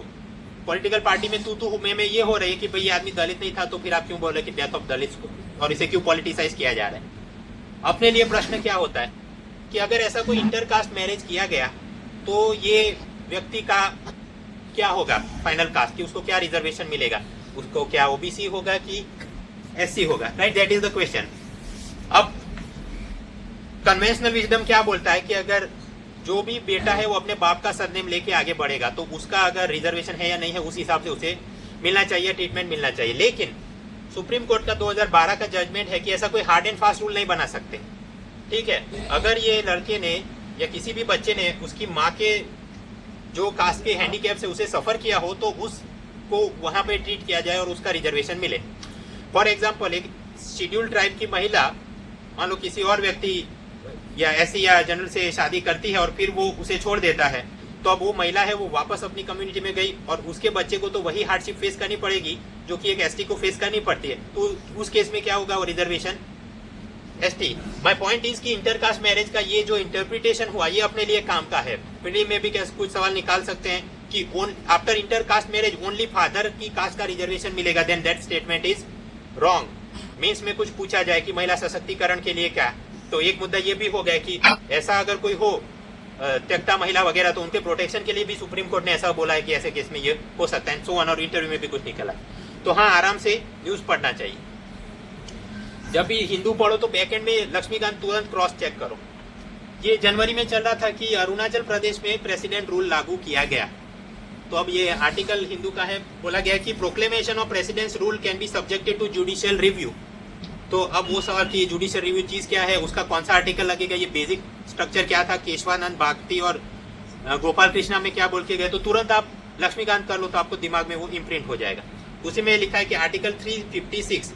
[SPEAKER 1] पॉलिटिकल पार्टी में तू में ये हो रही है कि भाई आदमी दलित नहीं था तो फिर आप क्यों बोल रहे कि डेथ ऑफ दलित को, और इसे क्यों पॉलिटिसाइज किया जा रहा है? अपने लिए प्रश्न क्या होता है कि अगर ऐसा कोई इंटरकास्ट मैरिज किया गया तो ये व्यक्ति का क्या होगा फाइनल कास्ट, कि उसको क्या रिजर्वेशन मिलेगा, उसको क्या ओबीसी होगा कि एससी होगा, right? That is the question. अब कन्वेंशनल विजडम क्या बोलता है कि अगर जो भी बेटा है वो अपने बाप का सरनेम लेके आगे बढ़ेगा तो उसका अगर रिजर्वेशन है या नहीं है उस हिसाब से उसे मिलना चाहिए, ट्रीटमेंट मिलना चाहिए। लेकिन सुप्रीम कोर्ट का 2012 का जजमेंट है कि ऐसा कोई हार्ड एंड फास्ट रूल नहीं बना सकते, ठीक है? अगर ये लड़के ने या किसी भी बच्चे ने उसकी माँ के जो कास्ट के हैंडीकैप से उसे सफर किया हो तो उसको वहां पे ट्रीट किया जाए और उसका रिजर्वेशन मिले। फॉर एग्जाम्पल, एक शेड्यूल्ड ट्राइब की महिला मान लो किसी और व्यक्ति या एससी या जनरल से शादी करती है और फिर वो उसे छोड़ देता है, तो अब वो महिला है वो वापस अपनी कम्युनिटी में गई और उसके बच्चे को तो वही हार्डशिप फेस करनी पड़ेगी जो कि एक एसटी को फेस करनी पड़ती है। तो उस केस में क्या होगा, वो reservation ST. My point is कि इंटरकास्ट मैरिज का ये जो इंटरप्रिटेशन हुआ ये अपने लिए काम का है। प्रीलिम में भी कुछ सवाल निकाल सकते हैं कि after intercaste marriage only father की कास्ट का रिजर्वेशन मिलेगा, then that statement is wrong. Mains में कुछ पूछा जाए कि महिला सशक्तिकरण के लिए क्या, तो एक मुद्दा ये भी हो गया कि ऐसा अगर कोई हो त्यक्ता महिला वगैरह तो उनके प्रोटेक्शन के लिए भी सुप्रीम कोर्ट ने ऐसा बोला है कि ऐसे केस में ये हो सकता है, सो ऑन, और इंटरव्यू में भी कुछ निकला। तो हाँ, आराम से न्यूज पढ़ना चाहिए। जब भी हिंदू पढ़ो तो बैक एंड में लक्ष्मीकांत तुरंत क्रॉस चेक करो। ये जनवरी में चल रहा था कि अरुणाचल प्रदेश में प्रेसिडेंट रूल लागू किया गया, तो अब ये आर्टिकल हिंदू का है, बोला गया कि proclamation of president's rule can be subjected to judicial review. तो अब वो सवाल कि जुडिशियल रिव्यू चीज क्या है, उसका कौन सा आर्टिकल लगेगा, ये बेसिक स्ट्रक्चर क्या था, केशवानंद भारती और गोपाल कृष्णा में क्या बोल के गए, तो तुरंत आप लक्ष्मीकांत कर लो तो आपको दिमाग में वो इम्प्रिंट हो जाएगा। उसी में लिखा है कि आर्टिकल 356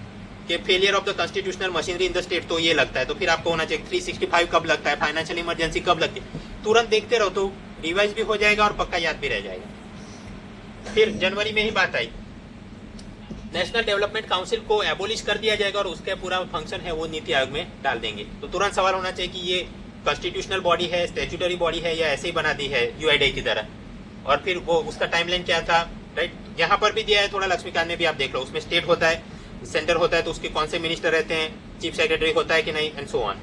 [SPEAKER 1] के failure of the constitutional machinery in the state, तो ये लगता है, तो फिर आपको होना चाहिए 365 कब लगता है, फाइनेंशियल इमरजेंसी कब लगती है, तुरंत देखते रहो तो रिवाइज भी हो जाएगा और पक्का याद भी रह जाएगा। फिर जनवरी में ही बात आई, नेशनल डेवलपमेंट काउंसिल को एबोलिश कर दिया जाएगा और उसका पूरा फंक्शन है वो नीति आयोग में डाल देंगे। तो तुरंत सवाल होना चाहिए कि ये कॉन्स्टिट्यूशनल बॉडी है, स्टैट्यूटरी बॉडी है, या ऐसे ही बना दी है यूआईडी की तरह, और फिर वो उसका टाइमलाइन क्या था, राइट? यहाँ पर भी दिया है थोड़ा, लक्ष्मीकांत में भी आप देख लो, उसमें स्टेट होता है, सेंटर होता है, तो उसके कौन से मिनिस्टर रहते हैं, चीफ सेक्रेटरी होता है कि नहीं, एंड सो ऑन।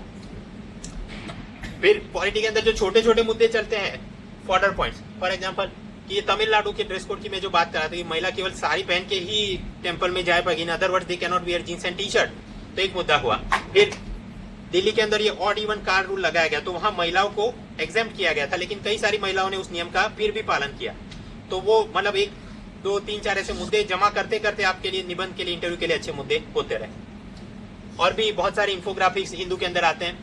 [SPEAKER 1] फिर पॉलिटी के अंदर जो छोटे छोटे मुद्दे चलते हैं, फॉर्डर पॉइंट्स, फॉर एग्जाम्पल कि ये तमिलनाडु के ड्रेस कोड की मैं जो बात कर रहा था कि महिला केवल साड़ी पहन के ही टेंपल में जा पाएगी, in other words they can not wear jeans and T shirt, तो एक मुद्दा हुआ। फिर दिल्ली के अंदर ये ऑड इवन कार रूल लगाया गया, तो वहां महिलाओं को एग्जेम्प्ट किया गया था, लेकिन कई सारी महिलाओं ने उस नियम का फिर भी पालन किया। तो वो मतलब 1 2 3 4 ऐसे मुद्दे जमा करते करते आपके लिए निबंध के लिए, इंटरव्यू के लिए अच्छे मुद्दे होते रहे। और भी बहुत सारे इंफोग्राफिक्स हिंदू के अंदर आते हैं।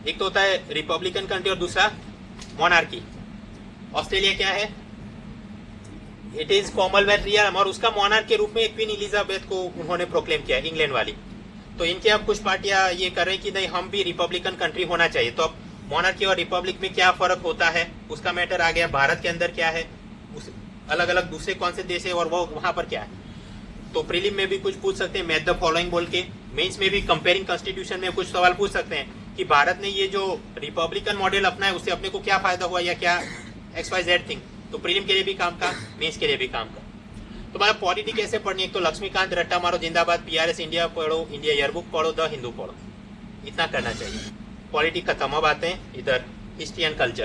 [SPEAKER 1] एक तो होता है रिपब्लिकन कंट्री और दूसरा मोनार्की। ऑस्ट्रेलिया क्या है, इट इज कॉमनवेल्थ रियम, और उसका मोनार्क के रूप में क्वीन एलिजाबेथ को उन्होंने प्रोक्लेम किया, इंग्लैंड वाली। तो इनके अब कुछ पार्टियां ये कर रही हैं कि नहीं हम भी रिपब्लिकन कंट्री होना चाहिए। तो अब मोनार्की और रिपब्लिक में क्या फर्क होता है उसका मैटर आ गया, भारत के अंदर क्या है, उस अलग अलग दूसरे कौन से देश है और वो वहां पर क्या है। तो प्रीलिम में भी कुछ पूछ सकते हैं, मैच द फॉलोइंग बोल के। मेंस में भी कंपेयरिंग कॉन्स्टिट्यूशन में कुछ सवाल पूछ सकते हैं कि भारत ने ये जो रिपब्लिकन मॉडल अपनाया उससे अपने को क्या फायदा हुआ या क्या XYZ थिंग। तो प्रीलिम के लिए भी काम का, मेंस के लिए भी काम का। तो मतलब पॉलिटी कैसे पढ़नी है, तो लक्ष्मीकांत रट्टा मारो जिंदाबाद, PRS इंडिया पढ़ो, इंडिया ईयरबुक पढ़ो, द हिंदू पढ़ो, इतना करना चाहिए। पॉलिटी खत्म, अब आते हैं इधर हिस्ट्री एंड कल्चर।